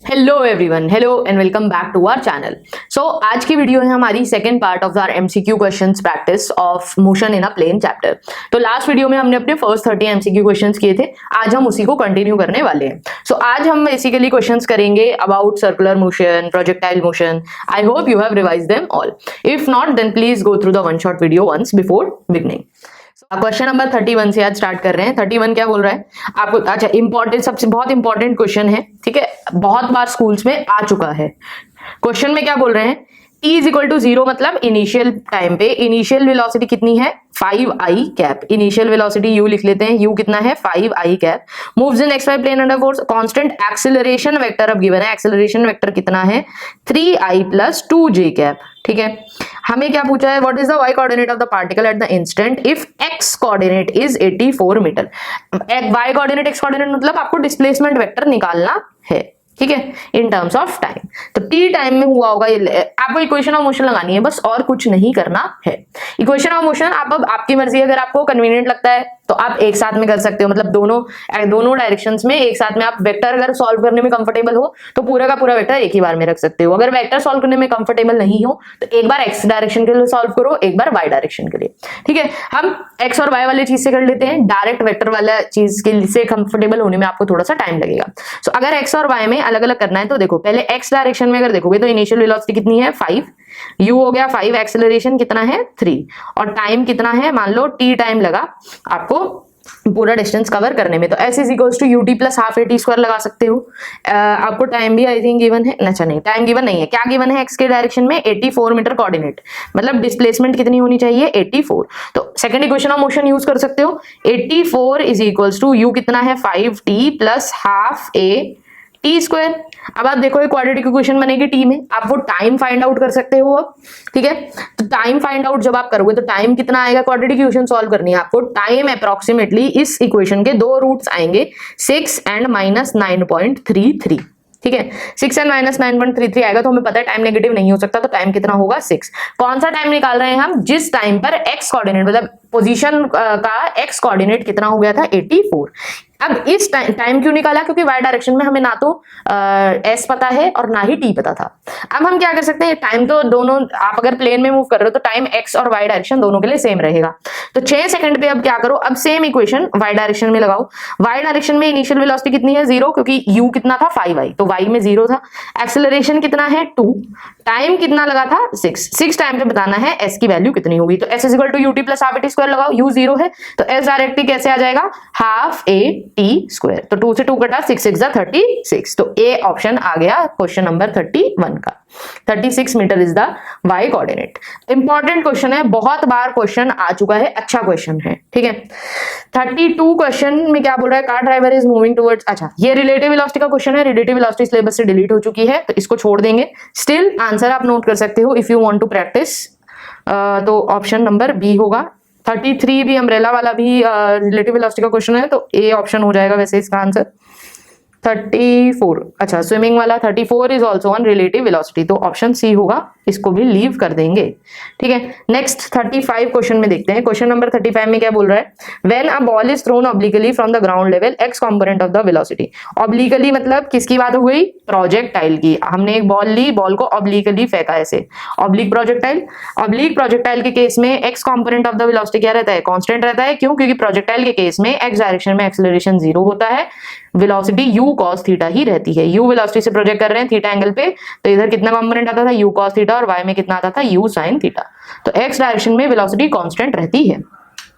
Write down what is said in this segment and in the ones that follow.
Hello everyone, hello and welcome back to our channel. So आज की video है हमारी second part of our MCQ questions practice of motion in a plane chapter. तो last video में हमने अपने first 30 MCQ questions किए थे, आज हम उसी को कंटिन्यू करने वाले हैं। सो आज हम बेसिकली क्वेश्चंस करेंगे about circular motion, projectile motion. I hope you have revised them all. If not then please go through the one shot video once before beginning. Question number 31 से आज start कर रहे हैं। 31 क्या बोल रहा है आपको? अच्छा, इंपॉर्टेंट, सबसे बहुत इंपॉर्टेंट क्वेश्चन है, ठीक है, बहुत बार स्कूल्स में आ चुका है। क्वेश्चन में क्या बोल रहे हैं? t इज इक्वल टू 0 मतलब इनिशियल टाइम पे इनिशियल वेलोसिटी कितनी है? 5i cap. Initial velocity u लिख लेते हैं, u कितना है? 5i cap. Moves in xy plane under force. Constant acceleration vector अब गिवन है, एक्सेलरेशन वेक्टर कितना है? 3i plus 2j cap. ठीक है, हमें क्या पूछा है? What is the y coordinate of the particle at the instant if x coordinate is 84 metre. y coordinate, x coordinate मतलब आपको डिस्प्लेसमेंट वेक्टर निकालना है, ठीक है, इन टर्म्स ऑफ टाइम। तो t टाइम में हुआ होगा, आपको इक्वेशन ऑफ मोशन लगानी है बस, और कुछ नहीं करना है। इक्वेशन ऑफ मोशन आप अब आपकी मर्जी, अगर आपको कन्वीनियंट लगता है तो आप एक साथ में कर सकते हो, मतलब दोनों डायरेक्शंस में एक साथ में। आप वेक्टर अगर सॉल्व करने में कंफर्टेबल हो तो पूरा का पूरा वेक्टर एक ही बार में रख सकते हो। अगर वेक्टर सॉल्व करने में कंफर्टेबल नहीं हो तो एक बार एक्स डायरेक्शन के लिए सॉल्व करो, एक बार वाई डायरेक्शन के लिए, ठीक है। हम एक्स और वाई वाले चीज से कर लेते हैं, डायरेक्ट वेक्टर वाला चीज के से कंफर्टेबल होने में आपको थोड़ा सा टाइम लगेगा। सो अगर एक्स और वाई में अलग अलग करना है तो देखो, पहले एक्स डायरेक्शन में अगर देखोगे तो इनिशियल वेलोसिटी कितनी है? 5, u हो गया 5, एक्सेलरेशन कितना है? 3, और टाइम कितना है? मान लो t टाइम लगा आपको पूरा डिस्टेंस कवर करने में, तो s is equals to ut plus half at square लगा सकते हो। आपको टाइम भी आई थिंक गिवन है, अच्छा नहीं, टाइम गिवन नहीं है। क्या गिवन है? x के डायरेक्शन में 84 मीटर कोऑर्डिनेट, मतलब डिस्प्लेसमेंट कितनी होनी चाहिए? 84। तो second equation of motion use कर सकते हो। 84 इज इक्वल्स टू u कितना है? 5t plus half a T square. अब आप देखो, एक क्वाड्रेटिक इक्वेशन बनेगी टी में, आप वो टाइम फाइंड आउट कर सकते हो अब, ठीक है। तो टाइम फाइंड आउट जब आप करोगे तो टाइम कितना आएगा? क्वाड्रेटिक इक्वेशन सॉल्व करनी है आपको, टाइम अप्रोक्सीमेटली इस इक्वेशन के दो रूट्स आएंगे, 6 एंड -9.33, ठीक है। 6 एंड -9.33 आएगा तो हमें पता है टाइम नेगेटिव नहीं हो सकता, तो टाइम कितना होगा? 6। कौन सा टाइम निकाल रहे हैं हम? जिस टाइम पर एक्स कोऑर्डिनेट मतलब पोजीशन का एक्स कोऑर्डिनेट कितना हो गया था? 84। अब इस टाइम क्यों निकाला? क्योंकि y डायरेक्शन में हमें ना तो s पता है और ना ही t पता था। अब हम क्या कर सकते हैं? टाइम तो दोनों, आप अगर प्लेन में मूव कर रहे हो तो टाइम x और y डायरेक्शन दोनों के लिए सेम रहेगा। तो 6 सेकंड पे अब क्या करो? अब सेम इक्वेशन y डायरेक्शन में लगाओ। y डायरेक्शन में इनिशियल वेलोसिटी कितनी है? 0, क्योंकि u कितना था? 5i, तो y में 0 था। एक्सेलरेशन कितना है? 2। टाइम कितना लगा था? 6 टाइम पे बताना है s की वैल्यू कितनी होगी। तो s is equal to ut plus half at square लगाओ, u 0 है तो s डायरेक्टली कैसे आ जाएगा? Half a t square. तो 2 से 2 कटा, 6 6 36, तो ए ऑप्शन आ गया क्वेश्चन नंबर 31 का। 36 metre is the Y coordinate. Important question है, बहुत बार क्वेश्चन आ चुका है, अच्छा क्वेश्चन है, ठीक है। 32 क्वेश्चन में क्या बोल रहा है? Car driver is moving towards, अच्छा ये रिलेटिव वेलोसिटी का क्वेश्चन है, रिलेटिव वेलोसिटी सिलेबस से डिलीट हो चुकी है तो इसको छोड़ देंगे। स्टिल आंसर आप नोट कर सकते हो if you want to practise, तो ऑप्शन नंबर बी होगा। 33 भी अम्ब्रेला वाला भी रिलेटिव वेलोसिटी का क्वेश्चन है, तो ए ऑप्शन हो जाएगा वैसे इसका आंसर। 34, अच्छा स्विमिंग वाला 34 is also on relative velocity, तो ऑप्शन सी होगा, इसको भी लीव कर देंगे, ठीक है। नेक्स्ट 35 क्वेश्चन में देखते हैं। क्वेश्चन नंबर 35 में क्या बोल रहा है? When a ball is throne obliquely from the ground level, x component of the velocity. Obliquely मतलब किसकी बात हो गई? प्रोजेक्टाइल की। हमने एक बॉल ली, बॉल को ऑब्लिकली फेंका ऐसे, ऑब्लिक प्रोजेक्टाइल। ऑब्लिक प्रोजेक्टाइल के केस में x component of the velocity क्या रहता है? कांस्टेंट रहता है। क्यों? क्योंकि प्रोजेक्टाइल के केस में एक्स डायरेक्शन में एक्सेलरेशन 0 होता है, वेलोसिटी u cos थीटा ही रहती है। u वेलोसिटी से प्रोजेक्ट कर रहे हैं थीटा एंगल पे, तो इधर कितना कंपोनेंट आता था? u cos थीटा, और y में कितना आता था? u sin theta. तो x डायरेक्शन में वेलोसिटी कांस्टेंट रहती है।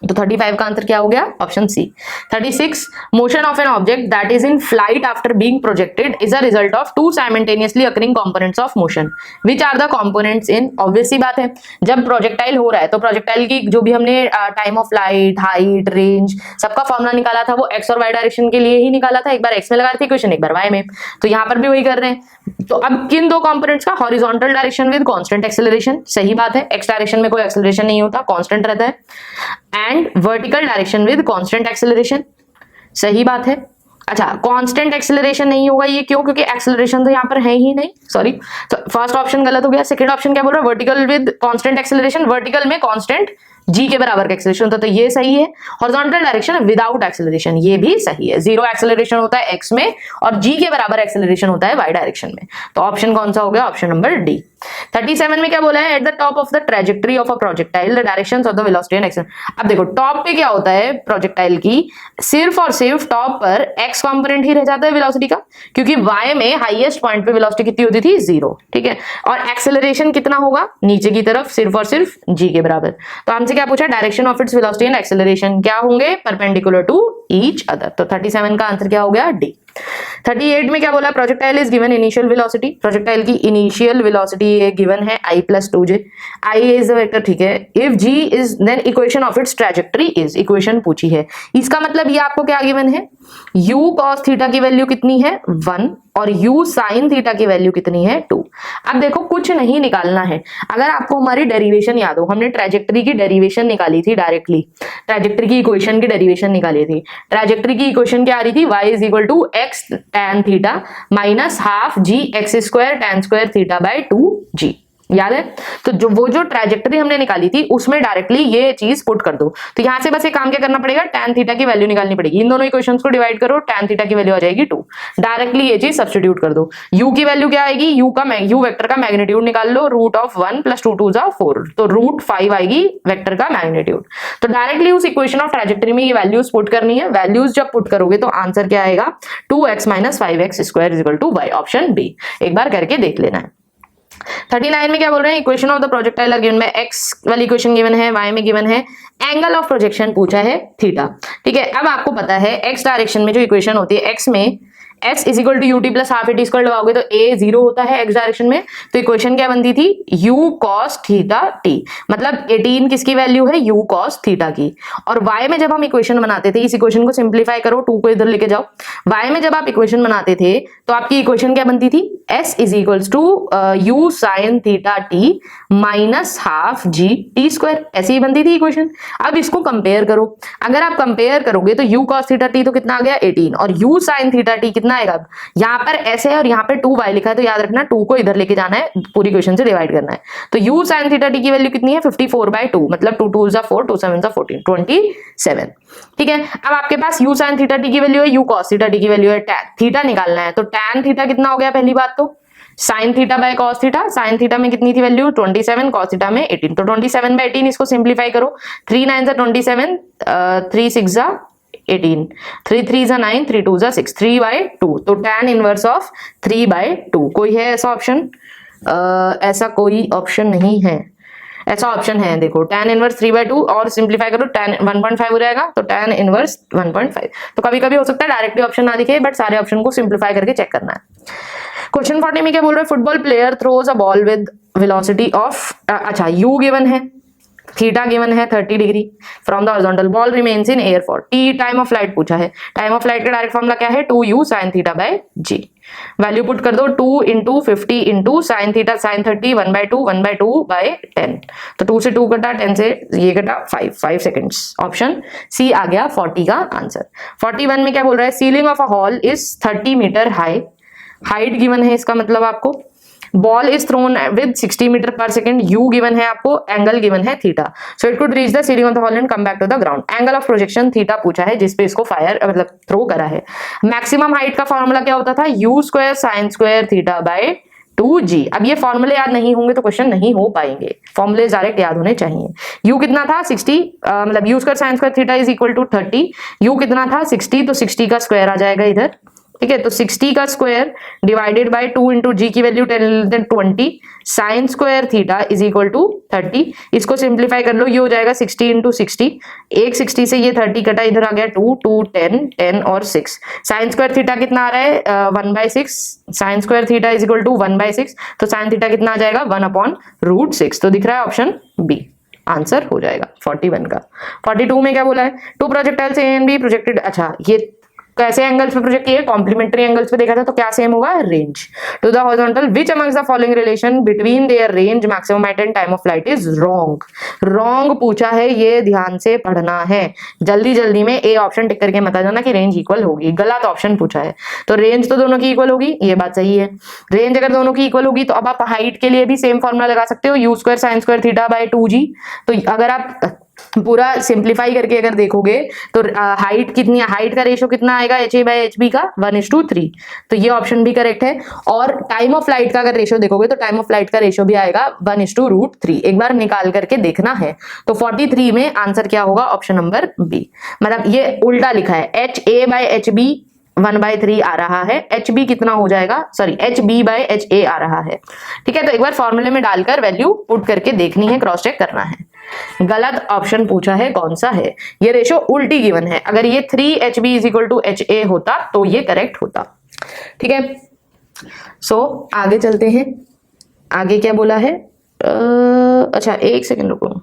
तो 35 का आंसर क्या हो गया? Option C. 36, motion of an object that is in flight after being projected is a result of two simultaneously occurring components of motion, which are the components in. Obvious सी बात है, जब प्रोजेक्टाइल हो रहा है तो प्रोजेक्टाइल की जो भी हमने time of flight, height, range, सबका फॉर्मूला निकाला था वो एक्स और वाई डायरेक्शन के लिए ही निकाला था। एक बार एक्स में लगा रही थी इक्वेशन, एक बार वाई में, तो यहाँ पर भी वही कर रहे हैं। तो अब किन दो कंपोनेंट्स का? Horizontal direction with constant acceleration, सही बात है, एक्स डायरेक्शन में कोई एक्सेलरेशन नहीं होता, कांस्टेंट रहता है। And vertical direction with constant acceleration, सही बात है। अच्छा, कांस्टेंट एक्सेलरेशन नहीं होगा, ये क्यों? क्योंकि एक्सेलरेशन तो यहाँ पर है ही नहीं, सॉरी, तो फर्स्ट ऑप्शन गलत हो गया। सेकंड ऑप्शन क्या बोल रहा है? Vertical with constant acceleration, vertical में कांस्टेंट जी के बराबर का एक्सेलरेशन होता है, तो ये सही है। हॉरिजॉन्टल डायरेक्शन विदाउट एक्सेलरेशन, ये भी सही है। जीरो एक्सेलरेशन होता है एक्स में और जी के बराबर एक्सेलरेशन होता है वाई डायरेक्शन में। तो ऑप्शन कौन सा हो गया? Option number D. 37 में क्या बोला है? At the top of the trajectory of a projectile the directions of the velocity and acceleration. अब देखो टॉप पे क्या होता है प्रोजेक्टाइल की, सिर्फ और सिर्फ टॉप पर एक्स कंपोनेंट ही रह जाता है वेलोसिटी का, क्योंकि वाई में हाईएस्ट पॉइंट पे वेलोसिटी कितनी होती थी? 0, ठीक है। और एक्सेलरेशन कितना होगा? नीचे की तरफ सिर्फ और सिर्फ जी के बराबर। तो हमसे क्या पूछा? Direction of its velocity and acceleration क्या होंगे? Perpendicular to each other. तो 37 का आंसर क्या हो गया? डी। 38 में क्या बोला? Projectile is given initial velocity. Projectile की इनिशियल वेलोसिटी ये गिवन है i + 2j। i is the vector, ठीक है। If g is then equation of its trajectory is, equation पूछी है। इसका मतलब ये आपको क्या गिवन है? u cos थीटा की वैल्यू कितनी है? 1 और u sin थीटा की वैल्यू कितनी है? 2। अब देखो कुछ नहीं निकालना है। अगर आपको हमारी डेरिवेशन याद हो, हमने ट्रैजेक्टरी की डेरिवेशन निकाली थी डायरेक्टली, ट्रैजेक्टरी की इक्वेशन की डेरिवेशन निकाली थी। ट्रैजेक्टरी की इक्वेशन क्या आ रही थी? y = x tan theta minus half g x² tan square theta by 2g, याद है? तो जो ट्रैजेक्टरी हमने निकाली थी उसमें डायरेक्टली ये चीज पुट कर दो। तो यहां से बस एक काम क्या करना पड़ेगा? tan थीटा की वैल्यू निकालनी पड़ेगी। इन दोनों इक्वेशंस को डिवाइड करो, tan थीटा की वैल्यू आ जाएगी 2। डायरेक्टली ये चीज सब्स्टिट्यूट कर दो। u की वैल्यू क्या आएगी? u वेक्टर का मैग्नीट्यूड निकाल लो, √1 + 2 2 4, तो √5 आएगी वेक्टर का मैग्नीट्यूड। तो डायरेक्टली उस इक्वेशन ऑफ ट्रैजेक्टरी में ये वैल्यूज पुट करनी है। वैल्यूज जब पुट करोगे तो आंसर क्या आएगा? 2x - 5x² = y, option B. एक बार करके देख लेना है। 39 में क्या बोल रहे हैं? Equation of the projectile given में x वाली इक्वेशन गिवन है, y में गिवन है एंगल ऑफ प्रोजेक्शन पूछा है थीटा, ठीक है। अब आपको पता है x डायरेक्शन में जो इक्वेशन होती है, x में x = ut + ½ at² लगाओगे तो a 0 होता है x डायरेक्शन में। तो इक्वेशन क्या बनती थी? u cos थीटा t, मतलब 18 किसकी वैल्यू है? u cos थीटा की। और y में जब हम इक्वेशन बनाते थे, इस इक्वेशन को सिंप्लीफाई करो, 2 को इधर लेके जाओ। y में जब आप इक्वेशन बनाते थे तो आपकी इक्वेशन क्या बनती थी? s = u sin theta t minus half g t², ऐसी ही बनती थी इक्वेशन। अब इसको कंपेयर करो, अगर आप कंपेयर करोगे तो u cos थीटा t तो कितना आ गया? 18, और u sin थीटा t कितना आएगा? यहाँ पर ऐसे है और यहाँ पे 2y लिखा है, तो याद रखना 2 को इधर लेके जाना है, पूरी इक्वेशन से डिवाइड करना है। तो u sin थीटा t की वैल्यू कितनी है? 54/2, मतलब 2 2 = 4, 2 7 = 14, 27, ठीक है। अब आपके पास u sin थीटा t की वैल्यू है, u cos थीटा t की वैल्यू है, थीटा निकालना है। तो tan थीटा कितना हो गया? पहली बात तो sin theta by cos theta, sin theta में कितनी थी वैल्यू? 27, cos थीटा में 18, तो 27/18 इसको सिंप्लीफाई करो। 3 9 = 27, 3 6 = 18, 3 3 = 9, 3 2 = 6, 3/2। तो tan इनवर्स ऑफ 3/2, कोई है ऐसा ऑप्शन? ऐसा कोई ऑप्शन नहीं है। ऐसा ऑप्शन है, देखो tan इनवर्स 3/2 और सिंप्लीफाई करो, tan 1.5 हो जाएगा, तो tan इनवर्स 1.5। तो कभी कभी हो सकता है डायरेक्टली ऑप्शन ना दिखे, बट सारे ऑप्शन को सिंप्लीफाई करके चेक करना है। क्वेश्चन 40 में क्या बोल रहा है? Football player throws a ball with velocity of, अच्छा u गिवन है, थीटा गिवन है 30 degree from the horizontal, ball remains in air for t, time of flight पूछा है। टाइम ऑफ फ्लाइट का डायरेक्ट फॉर्मूला क्या है? 2u sin theta by g। Value put कर दो, 2 × 50 × sin थीटा sin 30, 1/2/10। तो 2 से 2 कटा, 10 से ये कटा, 5 सेकेंड्स। ऑप्शन सी आ गया 40 का आंसर। 41 में क्या बोल रहा है? Ceiling of a hall is 30 metre high, height given है, इसका मतलब आपको ball is thrown with 60 metre per second, U given है आपको, एंगल गिवन है theta. So it could reach the ceiling of the hall and come back to the ground. Angle of projection theta पूछा है जिसपे इसको fire मतलब throw करा है। मैक्सिमम हाइट का फॉर्मूला क्या होता था? u² sin² theta by 2g। अब ये फॉर्मूले याद नहीं होंगे तो क्वेश्चन नहीं हो पाएंगे, फॉर्मूले डायरेक्ट याद होने चाहिए। u कितना था? 60, मतलब u² sin² theta is equal to 30। u कितना था? 60, तो 60 का स्क्वायर आ जाएगा इधर, ठीक है। तो 60 का स्क्वायर डिवाइडेड बाय 2 × g की value 20 sin² theta is equal to 30। इसको सिंप्लीफाई कर लो, ये हो जाएगा 60 × 60, एक 60 से ये 30 कटा, इधर आ गया 2 2 10 और 6। sin² थीटा कितना आ रहा है? 1/6, sin² theta is equal to 1/6, तो sin थीटा कितना आ जाएगा? 1/√6। तो दिख रहा है ऑप्शन बी आंसर हो जाएगा 41 का। 42 में क्या बोला है? 2 projectiles A and be projected, अच्छा ये कैसे एंगल्स पे प्रोजेक्ट किए? कॉम्प्लीमेंट्री एंगल्स पे देखा था, तो क्या सेम होगा? Range to the horizontal, which amongst the following relation between their range maximum height and time of flight is wrong. Wrong पूछा है, ये ध्यान से पढ़ना है। जल्दी जल्दी में ए ऑप्शन टिक करके मत आ जाना कि रेंज इक्वल होगी, गलत ऑप्शन पूछा है। तो रेंज तो दोनों की इक्वल होगी, ये बात सही है। रेंज अगर दोनों की इक्वल होगी तो अब आप हाइट के लिए भी सेम फॉर्मूला लगा सकते हो, u² sin² theta by 2g। तो अगर आप पूरा सिंप्लीफाई करके अगर देखोगे तो हाइट कितनी, हाइट का रेशियो कितना आएगा HA/HB का 1:3, तो ये ऑप्शन भी करेक्ट है। और टाइम ऑफ फ्लाइट का अगर रेशियो देखोगे तो टाइम ऑफ फ्लाइट का रेशियो भी आएगा 1:√3, एक बार निकाल करके देखना है। तो 43 में आंसर क्या होगा, ऑप्शन नंबर बी। मतलब ये उल्टा लिखा है, HA/HB 1/3 आ रहा है, HB कितना हो जाएगा, सॉरी HB/HA आ रहा है। ठीक है, तो एक बार फॉर्मूले में डालकर वैल्यू पुट करके देखनी है, क्रॉस चेक करना है। गलत ऑप्शन पूछा है, कौन सा है, ये रेशो उल्टी गिवन है। अगर ये 3HB = HA होता तो ये करेक्ट होता। ठीक है, सो आगे चलते हैं। आगे क्या बोला है, अच्छा एक सेकंड रुको।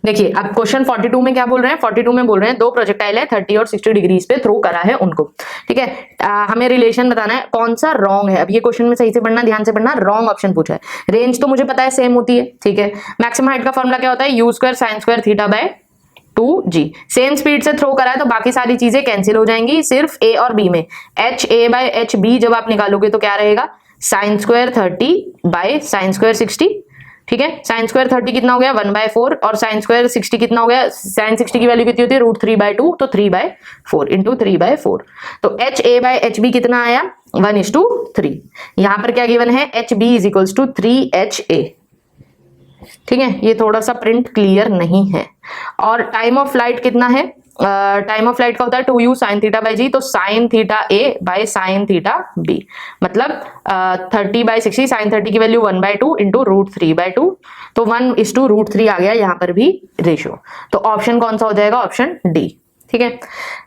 देखिए अब क्वेश्चन 42 में क्या बोल रहे हैं, 42 में बोल रहे हैं दो प्रोजेक्टाइल है 30 और 60 डिग्रीज पे थ्रो करा है उनको। ठीक है, हमें रिलेशन बताना है, कौन सा रॉन्ग है। अब ये क्वेश्चन में सही से पढ़ना, ध्यान से पढ़ना, रॉन्ग ऑप्शन पूछा है। रेंज तो मुझे पता है सेम होती है। ठीक है, मैक्सिमम हाइट का फॉर्मूला क्या होता है, U² sin² θ/2g। Same speed से थ्रो करा है तो बाकी सारी चीजें कैंसिल हो जाएंगी, सिर्फ A और B में HA/HB जब आप निकालोगे तो क्या रहेगा, sin² 30/sin² 60। ठीक है, sin² 30 कितना हो गया 1/4 और sin² 60 कितना हो गया, sin 60 की वैल्यू कितनी होती है √3/2, तो 3/4 इंटू 3/4। तो HA/HB कितना आया 1:3। यहां पर क्या गिवन है, HB = 3HA। ठीक है, ये थोड़ा सा प्रिंट क्लियर नहीं है। और टाइम ऑफ फ्लाइट कितना है, टाइम ऑफ फ्लाइट का होता है 2u sin θ/g, तो sin θA/sin θB मतलब 30/60, sin 30 की वैल्यू 1/2 इंटू √3/2, तो 1:√3 आ गया यहाँ पर भी रेशियो। तो ऑप्शन कौन सा हो जाएगा, ऑप्शन डी। ठीक है,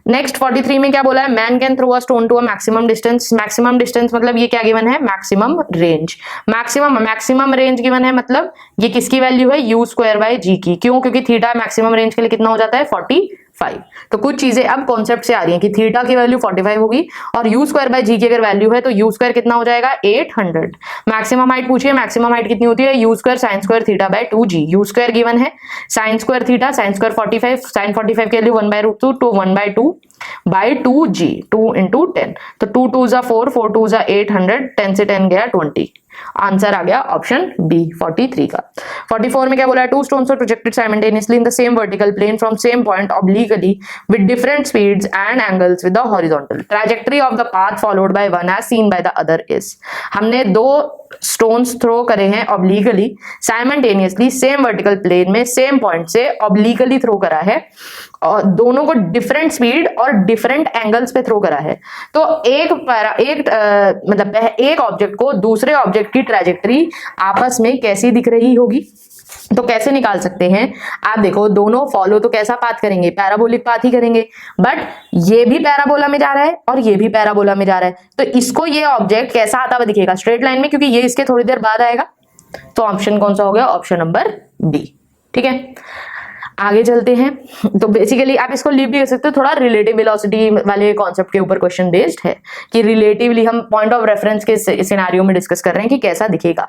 नेक्स्ट 43 में क्या बोला है, man can throw a stone to a maximum distance. Maximum distance मतलब ये क्या गिवन है, maximum range. Maximum range given है, मतलब ये किसकी वैल्यू है, U² की। क्यों, क्योंकि थीटा मैक्सिमम रेंज के लिए कितना हो जाता है 45। तो कुछ चीजें अब कॉन्सेप्ट से आ रही हैं कि थीटा की वैल्यू 45 होगी और U² की अगर वैल्यू है तो U² कितना हो जाएगा 800। मैक्सिमम हाइट पूछिए, मैक्सिमम हाइट कितनी होती है, U² sin² θ/2g। U² given है, sin² θ, sin² 45, sin 45 की वैल्यू 1/√2 to 1/2/2g, 2 × 10, तो 2 2s 4, 4 2s 800, 10 से 10 गया 20। आंसर आ गया ऑप्शन बी 43 का। 44 में क्या बोला है, two stones are projected simultaneously in the same vertical plane from same point obliquely with different speeds and angles with the horizontal trajectory of the path followed by one as seen by the other is. हमने दो stones throw करे हैं obliquely simultaneously same vertical plane में same point से obliquely throw करा है और दोनों को डिफरेंट स्पीड और डिफरेंट एंगल्स पे थ्रो करा है। तो एक ऑब्जेक्ट को दूसरे ऑब्जेक्ट की ट्रैजेक्टरी आपस में कैसी दिख रही होगी, तो कैसे निकाल सकते हैं आप, देखो दोनों फॉलो तो कैसा पाथ करेंगे, पैराबोलिक पाथ ही करेंगे, बट ये भी पैराबोला में जा रहा है और ये भी पैराबोला में जा रहा है, तो इसको ये ऑब्जेक्ट कैसा आता हुआ दिखेगा, स्ट्रेट लाइन में, क्योंकि ये इसके थोड़ी देर बाद आएगा। तो ऑप्शन कौन सा हो गया, ऑप्शन नंबर बी। ठीक है, आगे चलते हैं। तो बेसिकली आप इसको लीव भी कर सकते हो, थोड़ा रिलेटिव वेलोसिटी वाले कॉन्सेप्ट के ऊपर क्वेश्चन बेस्ड है कि रिलेटिवली हम पॉइंट ऑफ रेफरेंस के सिनेरियो में डिस्कस कर रहे हैं कि कैसा दिखेगा।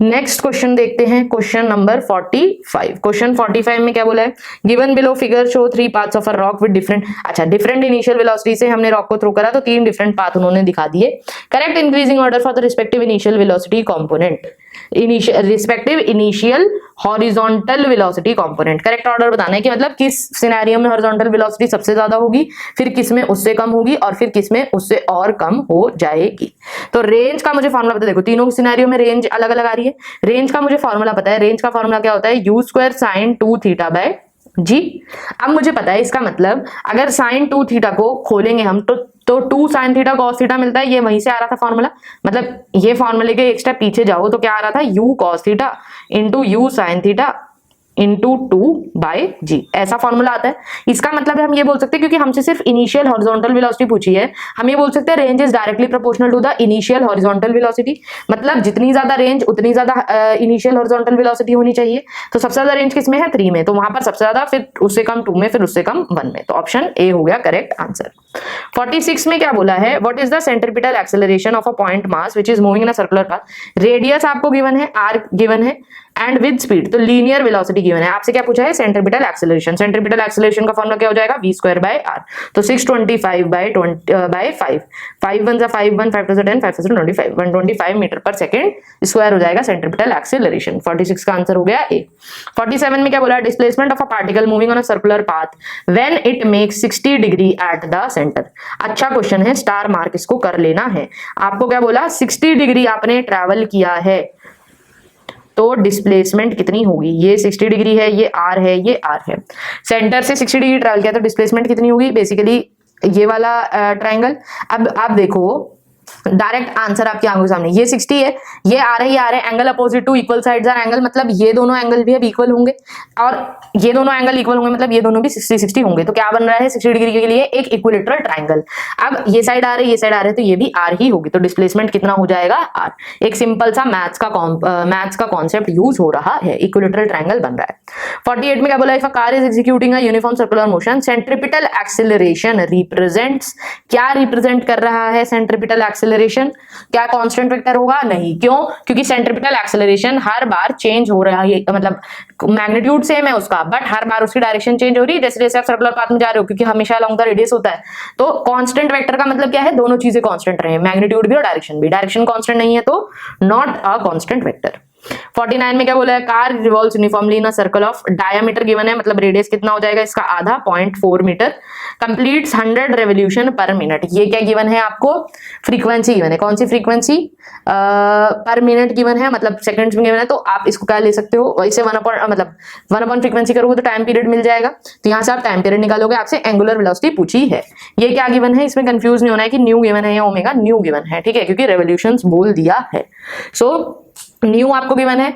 नेक्स्ट क्वेश्चन देखते हैं, क्वेश्चन नंबर 45। क्वेश्चन 45 में क्या बोला है, given below figure show 3 paths of a rock with different initial velocity से हमने रॉक को थ्रो करा तो 3 डिफरेंट पाथ उन्होंने दिखा दिए। Correct increasing order for the respective initial velocity component, respective initial horizontal velocity component. Correct order बताना है कि मतलब किस सिनेरियो में हॉरिजॉन्टल वेलोसिटी सबसे ज्यादा होगी, फिर किस में उससे कम होगी और फिर किस में उससे और कम हो जाएगी। तो रेंज का मुझे फॉर्मूला पता है, देखो तीनों सिनेरियो में रेंज अलग अलग आ रही है। रेंज का मुझे फॉर्मूला पता है, रेंज का फॉर्मूला क्या होता है, U² sin 2θ/g। अब मुझे पता है इसका मतलब अगर sin 2θ को खोलेंगे हम तो 2 sin θ cos θ मिलता है, ये वहीं से आ रहा था फॉर्मूला। मतलब ये फॉर्मूले के एक स्टेप पीछे जाओ तो क्या आ रहा था, U cos θ into U sin θ into 2/g, ऐसा फॉर्मूला आता है। इसका मतलब है हम ये बोल सकते हैं, क्योंकि हमसे सिर्फ इनिशियल हॉरिजॉन्टल वेलोसिटी पूछी है, हम ये बोल सकते हैं range is directly proportional to the initial horizontal velocity. मतलब जितनी ज्यादा रेंज उतनी ज्यादा इनिशियल हॉरिजॉन्टल वेलोसिटी होनी चाहिए। तो सबसे ज्यादा रेंज किसमें है, 3 में, तो वहां पर सबसे ज्यादा, फिर उससे कम 2 में, फिर उससे कम 1 में। तो ऑप्शन ए हो गया करेक्ट आंसर। 46 में क्या बोला है, what is the centripetal acceleration of a point mass which is moving in a circular path. Radius आपको गिवन है, आर गिवन है, एंड विद स्पीड, तो लीनियर वेलोसिटी गिवन है। आपसे क्या पूछा है? Centripetal acceleration. सेंट्रीपिटल एक्सेलरेशन का फॉर्मूला क्या हो जाएगा? v square by r। तो 625 bye 5, 5 1 5 1, 5 2 10, 5 2 25, 125 metre per second square हो जाएगा सेंट्रीपिटल एक्सेलरेशन। 46 का आंसर हो गया ए। 47 में क्या बोला? Displacement of a particle moving on a circular path when it makes 60 degree at the centre. अच्छा क्वेश्चन है, स्टार मार्क इसको कर लेना है। आपको क्या बोला? 60 डिग्री आपने ट्रैवल किया है तो डिस्प्लेसमेंट कितनी होगी? ये 60 डिग्री है, ये आर है, ये आर है। सेंटर से 60 डिग्री ट्रैवल किया तो डिस्प्लेसमेंट कितनी होगी? बेसिकली ये वाला ट्रायंगल। अब आप देखो, डायरेक्ट आंसर आपकी आंखों के सामने, ये 60 है, ये आ रहा है, ये आ रहा है, angle opposite to equal sides are angle, मतलब ये दोनों एंगल भी अब इक्वल होंगे और ये दोनों एंगल इक्वल होंगे, मतलब ये दोनों भी 60-60 होंगे। तो क्या बन रहा है? 60 डिग्री के लिए एक इक्विलेटरल ट्रायंगल। अब ये साइड आ रही है, ये साइड आ रही है, तो ये भी आर ही होगी, तो डिस्प्लेसमेंट कितना हो जाएगा? आर। एक सिंपल सा मैथ्स का कॉन्सेप्ट यूज हो रहा है, इक्विलेटरल ट्रायंगल बन रहा है। 48 में क्या बोला? If a car is executing a uniform circular motion, centripetal acceleration represents, क्या रिप्रेजेंट कर रहा है सेंट्रीपिटल एक्सेलरेशन? क्या कांस्टेंट वेक्टर होगा? नहीं। क्यों? क्योंकि सेंट्रीपिटल एक्सेलरेशन हर बार चेंज हो रहा है, मतलब मैग्नीट्यूड सेम है उसका, बट हर बार उसकी डायरेक्शन चेंज हो रही है जैसे जैसे आप सर्कुलर पाथ में जा रहे हो, क्योंकि हमेशा अलॉन्ग द रेडियस होता है। तो कांस्टेंट वेक्टर का मतलब क्या है? दोनों चीजें कांस्टेंट रहे, मैग्नीट्यूड भी और डायरेक्शन भी। डायरेक्शन कांस्टेंट नहीं है तो नॉट अ कांस्टेंट वेक्टर। 49 में क्या बोला है? Car revolves uniformly in a circle of, diameter given है, मतलब रेडियस कितना हो जाएगा इसका? आधा, 0.4 metre, completes 100 revolution per minute. ये क्या गिवन है आपको? फ्रीक्वेंसी गिवन है। कौन सी फ्रीक्वेंसी? पर मिनट गिवन है, मतलब सेकंड्स में गिवन है। तो आप इसको क्या ले सकते हो? इसे 1 फ्रीक्वेंसी करोगे तो टाइम पीरियड मिल जाएगा, तो यहाँ से आप टाइम पीरियड निकालोगे। आपसे एंगुलर वेलोसिटी पूछी है, ये क्या गिवन है? इसमें कंफ्यूज नहीं होना है कि न्यू गिवन है या ओमेगा, न्यू गिवन है, ठीक है, क्योंकि रेवोल्यूशंस बोल दिया है। सो न्यू आपको गिवन है,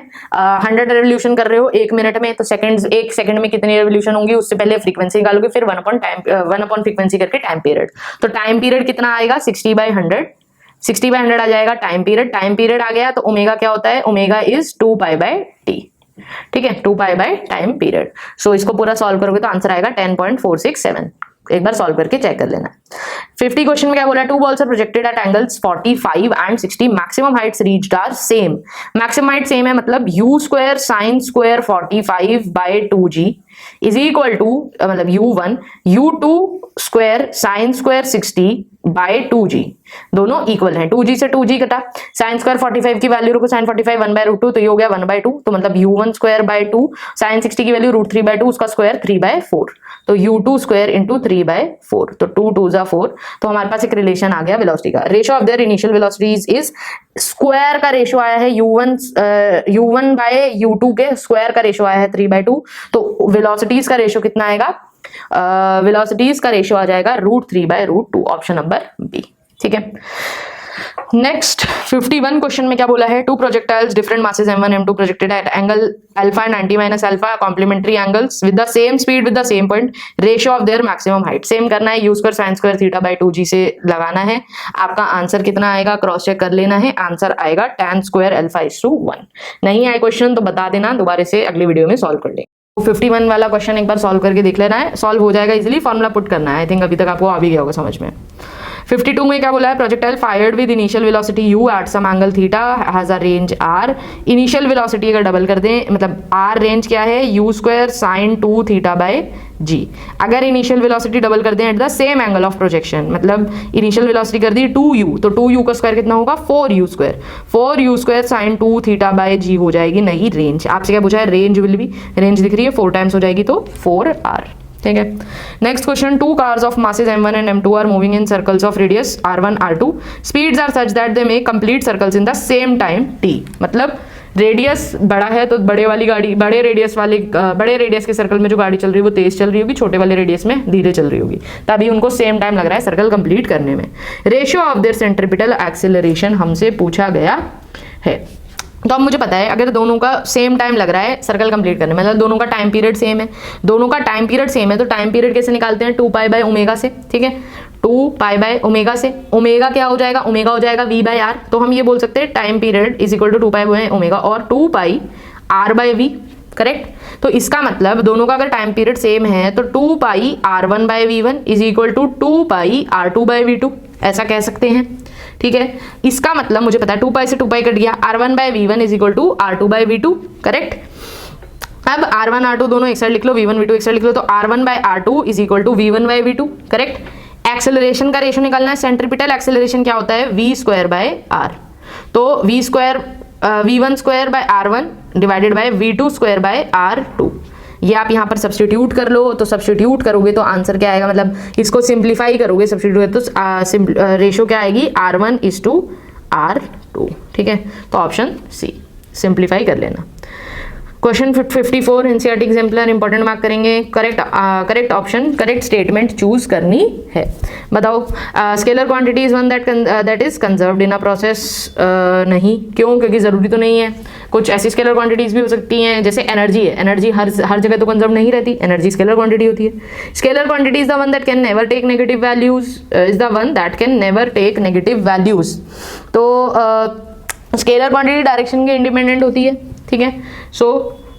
100 रेवोल्यूशन कर रहे हो 1 मिनट में, तो एक सेकंड में कितनी रेवोल्यूशन होंगी? उससे पहले फ्रीक्वेंसी निकालोगे, फिर 1 अपॉन फ्रीक्वेंसी करके टाइम पीरियड। तो टाइम पीरियड कितना आएगा? 60/100, 60/100 आ जाएगा टाइम पीरियड। टाइम पीरियड आ गया तो ओमेगा क्या होता है? ओमेगा इज 2π/t, ठीक है, 2π टाइम पीरियड। सो इसको पूरा सॉल्व करोगे तो आंसर आएगा 10.467। एक बार सॉल्व करके चेक कर लेना। 50 क्वेश्चन में क्या बोला? 2 balls are projected at angles 45 and 60, maximum heights reached are same। maximum height same है, मतलब u square sin square 45/2g is equal to, मतलब u1 u2 square sin square 60/2g, दोनों इक्वल हैं। 2g से 2g कटा, sin square 45 की value रखो, sin 45 1/√2, तो ये हो गया 1/2, तो मतलब u1 square by 2, sin 60 की वैल्यू √3/2, उसका स्क्वायर 3/4, तो u2 square into 3/4, तो 2 2 जा 4, तो हमारे पास एक रिलेशन आ गया वेलोसिटी का। Ratio of their initial velocities is, square का रेशियो आया है u1 बाय u2 के स्क्वायर का रेशियो आया है 3/2, तो वेलोसिटीज का रेशियो कितना आएगा? वेलोसिटीज का रेशियो आ जाएगा √3/√2, ऑप्शन नंबर बी, ठीक है। नेक्स्ट 51 क्वेश्चन में क्या बोला है? 2 projectiles different masses m1 m2 projected at angle alpha and 90 minus alpha, complementary angles with the same speed with the same point, ratio of their maximum height same करना है, u square sin square θ/2g से लगाना है। आपका answer कितना आएगा? Cross check कर लेना है, आंसर आएगा tan square α/1। नहीं आए क्वेश्चन तो बता देना, दोबारा से अगली वीडियो में सॉल्व कर लेंगे। 51 वाला क्वेश्चन एक बार सॉल्व करके देख लेना है, सॉल्व हो जाएगा इजीली, फॉर्मूला पुट करना है। आई थिंक अभी तक आपको आ भी गया होगा समझ में। 52 में क्या बोला है? Projectile fired with initial velocity u at some angle theta has a range r। Initial velocity अगर डबल कर दें, मतलब r रेंज क्या है? u square sine 2 θ/g। अगर इनिशियल वेलोसिटी डबल कर दें at the same angle of projection, मतलब इनिशियल वेलोसिटी कर दी 2u, तो 2u का स्क्वायर कितना होगा? 4u square, 4u square sine 2 θ/g हो जाएगी, नहीं रेंज। आपसे क्या पूछा है? रेंज विल बी, रेंज दिख रही है 4 टाइम्स हो जाएगी तो 4r, ठीक है। Next question, 2 cars of masses m1 and m2 are moving in circles of radius r1 r2, speeds are such that they make complete circles in the same time t। मतलब radius बड़ा है तो बड़े वाली गाड़ी, बड़े रेडियस के circle में जो गाड़ी चल रही है वो तेज चल रही होगी, छोटे वाले रेडियस में धीरे चल रही होगी, तभी उनको सेम टाइम लग रहा है सर्कल कंप्लीट करने में। Ratio of their centripetal acceleration हमसे पूछा गया है। तो अब मुझे पता है अगर दोनों का सेम टाइम लग रहा है सर्कल कंप्लीट करने में, मतलब दोनों का टाइम पीरियड सेम है, दोनों का टाइम पीरियड सेम है, तो टाइम पीरियड कैसे निकालते हैं? 2π/ω से, ठीक है, 2π/ω से। ओमेगा क्या हो जाएगा? ओमेगा हो जाएगा v/r, तो हम ये बोल सकते हैं time period is equal to 2π/ω और 2πr/v, करेक्ट। तो इसका मतलब दोनों का अगर टाइम पीरियड सेम है तो 2πr1/v1 is equal to 2πr2/v2, ऐसा कह सकते हैं, ठीक है, इसका मतलब मुझे पता है 2 पाई से 2 पाई कट गया, r1 by v1 is equal to r2 by v2, correct. अब r1 r2 दोनों एक साइड लिख लो, v1 v2 एक साइड लिख लो, तो r1 by r2 is equal to v1 by v2, correct. Acceleration का रेशो निकालना है, सेंट्रीपिटल एक्सेलरेशन क्या होता है, v स्क्वायर बाय r, तो v square v1 square by r1 divided by v2 square by r2, ये आप यहाँ पर सब्स्टिट्यूट कर लो, तो सब्स्टिट्यूट करोगे तो आंसर क्या आएगा, मतलब इसको सिंप्लीफाई करोगे सब्स्टिट्यूट तो रेशो क्या आएगी, r1 इज टू r2, ठीक है। तो ऑप्शन सी सिंप्लीफाई कर लेना। Question 54 NCERT exemplar important mark करेंगे, correct option, correct statement choose करनी है। बताओ, scalar quantity is one that is conserved in a process, नहीं, क्यों, क्योंकि जरूरी तो नहीं है। कुछ ऐसी स्केलर क्वांटिटीज भी हो सकती हैं, जैसे एनर्जी है, एनर्जी हर जगह तो कंजर्व नहीं रहती, एनर्जी स्केलर क्वांटिटी होती है। Scalar quantity is the one that can never take negative values, is the one that can never take negative values. तो स्केलर क्वांटिटी डायरेक्शन के इंडिपेंडेंट होती है, ठीक है, सो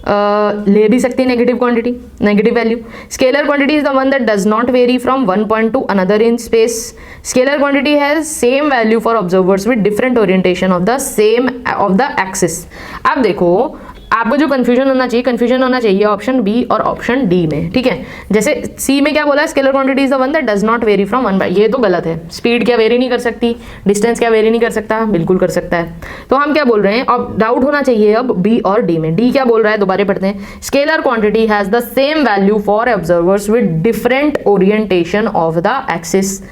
ले भी सकती है negative quantity, negative value. Scalar quantity is the one that does not vary from one point to another in space. Scalar quantity has same value for observers with different orientation of the axis. अब देखो, आपको जो confusion होना चाहिए option B और option D में, ठीक है। जैसे सी में क्या बोला है, scalar quantity is the one that does not vary from one by, ये तो गलत है। स्पीड क्या वेरी नहीं कर सकती, डिस्टेंस क्या वेरी नहीं कर सकता, बिल्कुल कर सकता है। तो हम क्या बोल रहे हैं, अब डाउट होना चाहिए अब बी और डी में। डी क्या बोल रहा है, दोबारा पढ़ते हैं। Scalar quantity has the same value for observers with different orientation of the axis.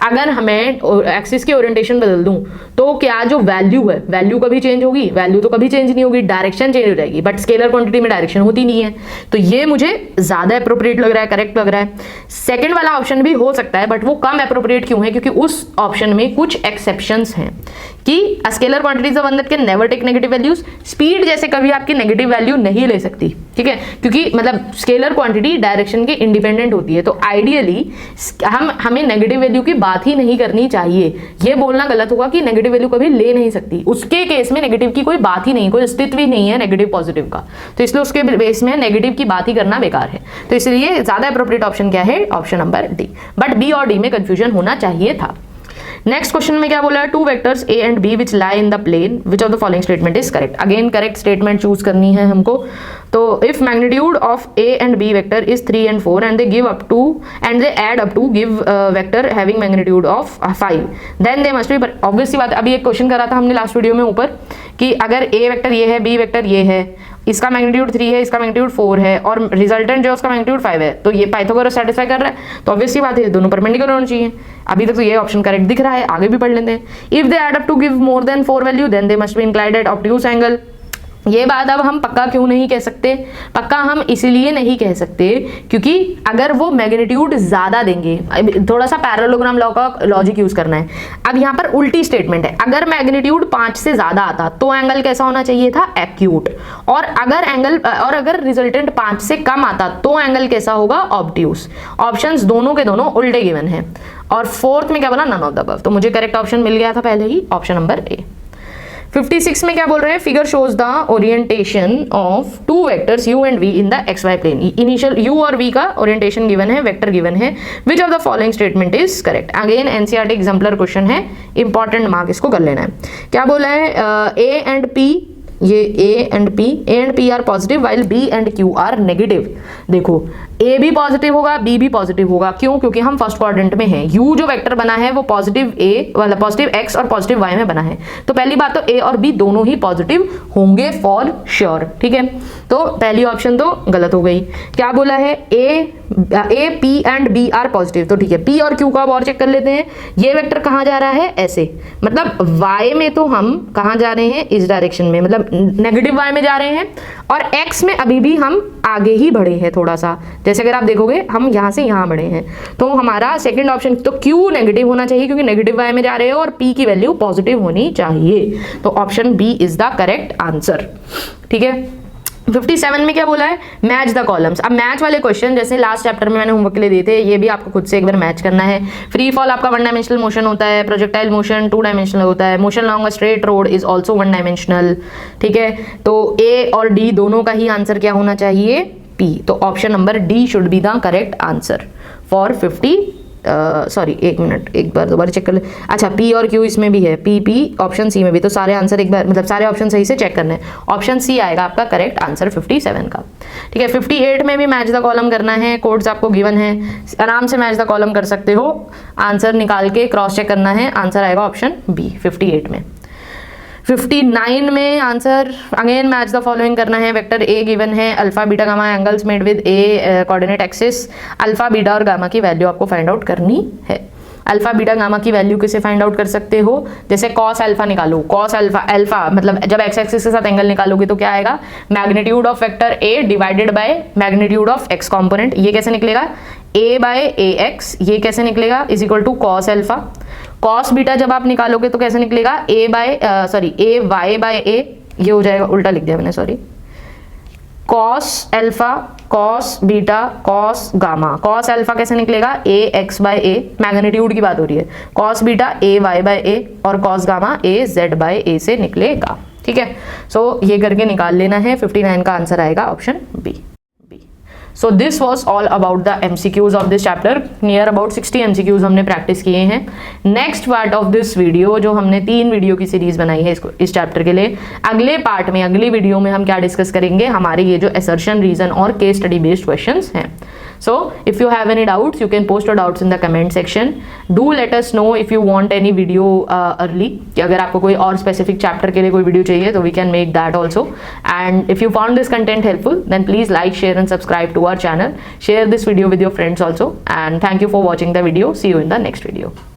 अगर हमें एक्सिस की ओरिएंटेशन बदल दूं तो क्या जो वैल्यू है, वैल्यू कभी चेंज होगी, वैल्यू तो कभी चेंज नहीं होगी, डायरेक्शन चेंज हो जाएगी, बट स्केलर क्वांटिटी में डायरेक्शन होती नहीं है। तो ये मुझे ज्यादा एप्रोप्रिएट लग रहा है, करेक्ट लग रहा है। सेकंड वाला ऑप्शन भी हो सकता है, बट वो कम एप्रोप्रिएट क्यों है, क्योंकि उस ऑप्शन में कुछ एक्सेप्शंस हैं कि scalar quantity is the one that can never take negative values. Speed जैसे कभी आपकी नेगेटिव वैल्यू नहीं ले सकती, ठीक है, क्योंकि मतलब स्केलर क्वांटिटी डायरेक्शन के इंडिपेंडेंट होती है। तो आइडियली हमें नेगेटिव वैल्यू की बात ही नहीं करनी चाहिए। ये बोलना गलत होगा कि नेगेटिव वैल्यू कभी ले नहीं सकती, उसके केस में नेगेटिव की कोई बात ही नहीं, कोई अस्तित्व ही नहीं है नेगेटिव पॉजिटिव का, तो इसलिए उसके बेस में नेगेटिव की बात ही करना बेकार है। तो इसलिए ज्यादा एप्रोप्रिएट ऑप्शन क्या है, option number D. But B और डी में कंफ्यूजन होना चाहिए था। नेक्स्ट क्वेश्चन में क्या बोला है, two vectors A and B which lie in the plane, which of the following statement is correct. Again correct statement choose करनी है हमको। तो if magnitude of A and B vector is 3 and 4 and they give up to and they add up to give vector having magnitude of 5, then they must be, obvious सी बात है। अभी एक question करा था हमने लास्ट वीडियो में ऊपर कि अगर ए वेक्टर ये है, बी वेक्टर ये है, इसका मैग्नीट्यूड 3 है, इसका मैग्नीट्यूड 4 है, और रिजल्टेंट जो उसका मैग्नीट्यूड 5 है, तो ये पाइथागोरस सेटिस्फाई कर रहा है, तो ऑब्वियसली बात है दोनों परपेंडिकुलर होना चाहिए। अभी तक तो ये ऑप्शन करेक्ट दिख रहा है, आगे भी पढ़ लेते हैं। If they add up to give more then 4 value then they must be inclined at obtuse angle. ये बात अब हम पक्का क्यों नहीं कह सकते, पक्का हम इसलिए नहीं कह सकते क्योंकि अगर वो मैग्नीट्यूड ज्यादा देंगे, थोड़ा सा पैरेललोग्राम लॉ का लॉजिक यूज करना है। अब यहाँ पर उल्टी स्टेटमेंट है, अगर मैग्नीट्यूड 5 से ज्यादा आता तो एंगल कैसा होना चाहिए था, एक्यूट, और अगर रिजल्टेंट 5 से कम आता तो एंगल कैसा होगा, ऑब्ट्यूज। ऑप्शंस दोनों के दोनों उल्टे गिवन है। और फोर्थ में क्या बोला, नन ऑफ द अबव, तो मुझे करेक्ट ऑप्शन मिल गया था पहले ही, ऑप्शन नंबर ए। 56 में क्या बोल रहे हैं, figure shows the orientation of two vectors u and v in the xy plane. Initial u और v का ओरिएंटेशन गिवन है, वेक्टर गिवन है, which of the following statement is correct. Again NCERT exemplar question है, important mark इसको कर लेना है। क्या बोला है, a एंड p, ये A and P are positive while B and Q are negative. देखो A भी पॉजिटिव होगा, B भी पॉजिटिव होगा, क्यों, क्योंकि हम फर्स्ट क्वाड्रेंट में हैं। U जो वेक्टर बना है वो पॉजिटिव A वाला पॉजिटिव X और पॉजिटिव Y में बना है, तो पहली बात तो A और B दोनों ही पॉजिटिव होंगे फॉर श्योर, ठीक है। तो पहली ऑप्शन तो गलत हो गई। क्या बोला है, A P and B are positive, तो ठीक है, P और Q का अब और चेक कर लेते हैं। ये वेक्टर कहाँ जा रहा है, ऐसे, मतलब Y में तो हम कहाँ जा रहे हैं, इस डायरेक्शन में, मतलब नेगेटिव Y में जा रहे हैं, और X में अभी भी हम आगे ही बढ़े हैं थोड़ा सा, जैसे अगर आप देखोगे हम यहाँ से यहाँ बढ़े हैं, तो हमारा सेकंड ऑप्शन तो Q नेगेटिव होना चाहिए क्योंकि नेगेटिव Y में जा रहे हो, और P की वैल्यू पॉजिटिव होनी चाहिए, तो option B is the correct answer, ठीक है। 57 में क्या बोला है, मैच द कॉलम्स। अब मैच वाले क्वेश्चन जैसे लास्ट चैप्टर में मैंने होमवर्क के लिए दिए थे, ये भी आपको खुद से एक बार मैच करना है। फ्री फॉल आपका 1 डायमेंशनल मोशन होता है, प्रोजेक्टाइल मोशन 2 डायमेंशनल होता है, motion long a straight road is also 1 dimensional, ठीक है। तो ए और डी दोनों का ही आंसर क्या होना चाहिए, पी, तो option number D should be the correct answer for 57। Sorry एक मिनट, एक बार दोबारा चेक कर ले। अच्छा पी और क्यू इसमें भी है, पी ऑप्शन सी में भी, तो सारे आंसर एक बार मतलब सारे ऑप्शन सही से चेक करने हैं। ऑप्शन सी आएगा आपका करेक्ट आंसर 57 का। ठीक है, 58 में भी मैच द कॉलम करना है, कोड्स आपको गिवन है, आराम से मैच द कॉलम कर सकते हो, आंसर निकाल के क्रॉस चेक करना है, आंसर आएगा ऑप्शन बी 58 में। 59 में answer again match the following करना है, वेक्टर ए गिवन है, alpha beta gamma angles made with A coordinate axis, alpha beta और गामा की वैल्यू आपको फाइंड आउट करनी है। अल्फा बीटा गामा की वैल्यू कैसे फाइंड आउट कर सकते हो, जैसे कॉस अल्फा निकालो, कॉस अल्फा मतलब जब एक्स एक्सिस के साथ एंगल निकालोगे तो क्या आएगा, magnitude of vector A divided by magnitude of x component, ये कैसे निकलेगा, ए बाय ए एक्स, ये कैसे निकलेगा is equal to cos alpha. Cos beta जब आप निकालोगे तो कैसे निकलेगा, ए वाई बाय ए, ये हो जाएगा, उल्टा लिख दिया मैंने sorry, cos alpha cos beta cos gamma, cos alpha कैसे निकलेगा, A X by A, magnitude की बात हो रही है, cos beta A Y by A और cos gamma A Z by A से निकलेगा। ठीक है, सो ये करके निकाल लेना है, 59 का आंसर आएगा option B. So this was all about the MCQs of this chapter. Near about 60 MCQs हमने प्रैक्टिस किए हैं। Next part of this video, जो हमने 3 वीडियो की सीरीज बनाई है इस चैप्टर के लिए, अगले पार्ट में अगली वीडियो में हम क्या डिस्कस करेंगे, हमारे ये जो असर्शन, रीजन और केस स्टडी बेस्ड क्वेश्चंस हैं। So if you have any doubts, you can post your doubts in the comment section. Do let us know if you want any video early. कि अगर आपको कोई और specific chapter के लिए कोई video चाहिए तो we can make that also. And if you found this content helpful, then please like, share and subscribe to our channel. Share this video with your friends also. And thank you for watching the video. See you in the next video.